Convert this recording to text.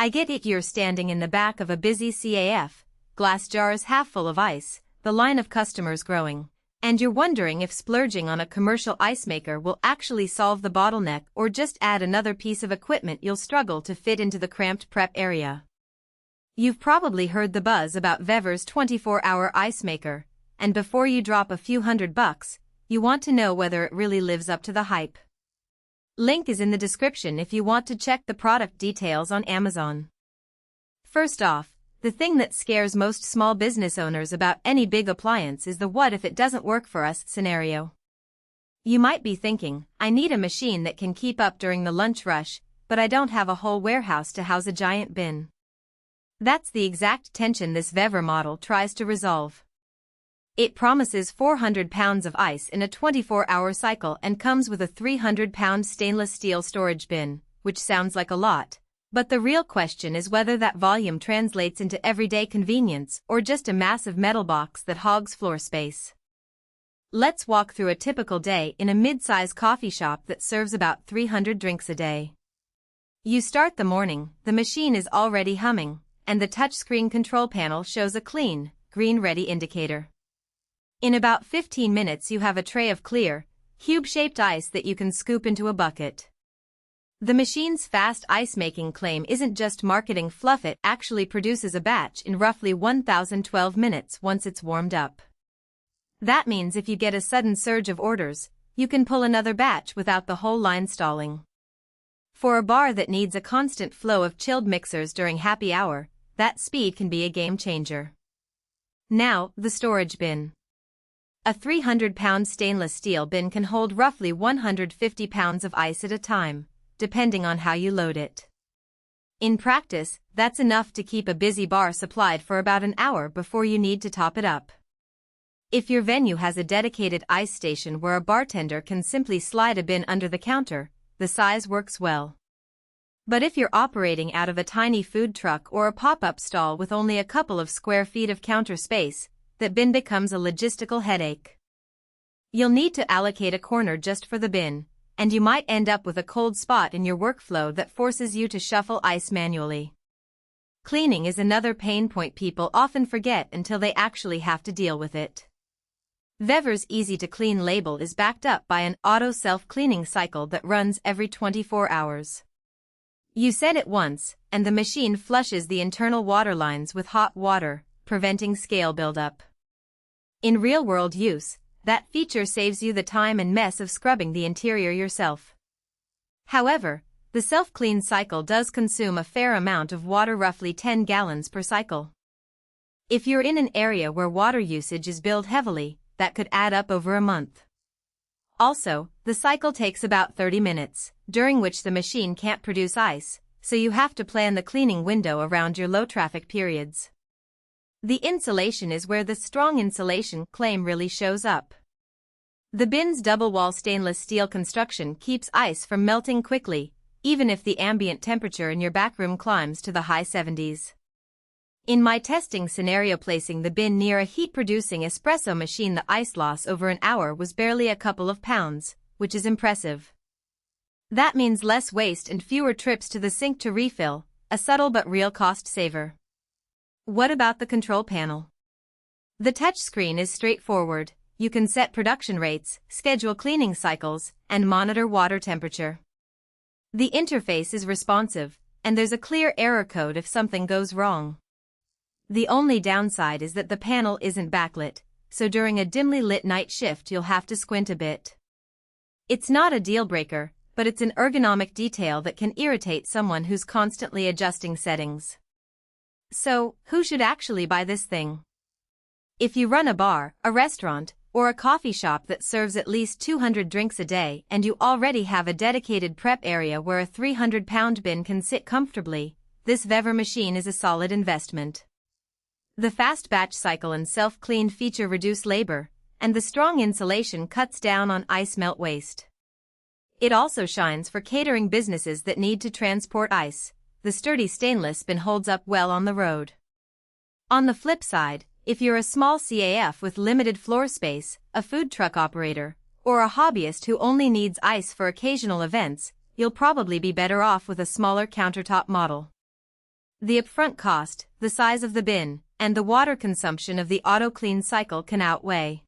I get it, you're standing in the back of a busy CAF, glass jars half full of ice, the line of customers growing, and you're wondering if splurging on a commercial ice maker will actually solve the bottleneck or just add another piece of equipment you'll struggle to fit into the cramped prep area. You've probably heard the buzz about VEVOR's 24-hour ice maker, and before you drop a few $100, you want to know whether it really lives up to the hype. Link is in the description if you want to check the product details on Amazon. First off, the thing that scares most small business owners about any big appliance is the "what if it doesn't work for us" scenario. You might be thinking, I need a machine that can keep up during the lunch rush, but I don't have a whole warehouse to house a giant bin. That's the exact tension this VEVOR model tries to resolve. It promises 400 pounds of ice in a 24-hour cycle and comes with a 300-pound stainless steel storage bin, which sounds like a lot, but the real question is whether that volume translates into everyday convenience or just a massive metal box that hogs floor space. Let's walk through a typical day in a mid-size coffee shop that serves about 300 drinks a day. You start the morning, the machine is already humming, and the touchscreen control panel shows a clean, green ready indicator. In about 15 minutes you have a tray of clear, cube-shaped ice that you can scoop into a bucket. The machine's fast ice-making claim isn't just marketing fluff, it actually produces a batch in roughly 1012 minutes once it's warmed up. That means if you get a sudden surge of orders, you can pull another batch without the whole line stalling. For a bar that needs a constant flow of chilled mixers during happy hour, that speed can be a game changer. Now, the storage bin. A 300-pound stainless steel bin can hold roughly 150 pounds of ice at a time, depending on how you load it. In practice, that's enough to keep a busy bar supplied for about an hour before you need to top it up. If your venue has a dedicated ice station where a bartender can simply slide a bin under the counter, the size works well. But if you're operating out of a tiny food truck or a pop-up stall with only a couple of square feet of counter space, that bin becomes a logistical headache. You'll need to allocate a corner just for the bin, and you might end up with a cold spot in your workflow that forces you to shuffle ice manually. Cleaning is another pain point people often forget until they actually have to deal with it. VEVOR's easy-to-clean label is backed up by an auto self-cleaning cycle that runs every 24 hours. You set it once, and the machine flushes the internal water lines with hot water, preventing scale buildup. In real-world use, that feature saves you the time and mess of scrubbing the interior yourself. However, the self-clean cycle does consume a fair amount of water, roughly 10 gallons per cycle. If you're in an area where water usage is billed heavily, that could add up over a month. Also, the cycle takes about 30 minutes, during which the machine can't produce ice, so you have to plan the cleaning window around your low-traffic periods. The insulation is where the strong insulation claim really shows up. The bin's double-wall stainless steel construction keeps ice from melting quickly, even if the ambient temperature in your backroom climbs to the high 70s. In my testing scenario, placing the bin near a heat-producing espresso machine, the ice loss over an hour was barely a couple of pounds, which is impressive. That means less waste and fewer trips to the sink to refill, a subtle but real cost saver. What about the control panel? The touchscreen is straightforward. You can set production rates, schedule cleaning cycles, and monitor water temperature. The interface is responsive, and there's a clear error code if something goes wrong. The only downside is that the panel isn't backlit, so during a dimly lit night shift you'll have to squint a bit. It's not a deal breaker, but it's an ergonomic detail that can irritate someone who's constantly adjusting settings. So, who should actually buy this thing? If you run a bar, a restaurant, or a coffee shop that serves at least 200 drinks a day and you already have a dedicated prep area where a 300-pound bin can sit comfortably, this VEVOR machine is a solid investment. The fast batch cycle and self-clean feature reduce labor, and the strong insulation cuts down on ice melt waste. It also shines for catering businesses that need to transport ice. The sturdy stainless bin holds up well on the road. On the flip side, if you're a small CAF with limited floor space, a food truck operator, or a hobbyist who only needs ice for occasional events, you'll probably be better off with a smaller countertop model. The upfront cost, the size of the bin, and the water consumption of the auto-clean cycle can outweigh.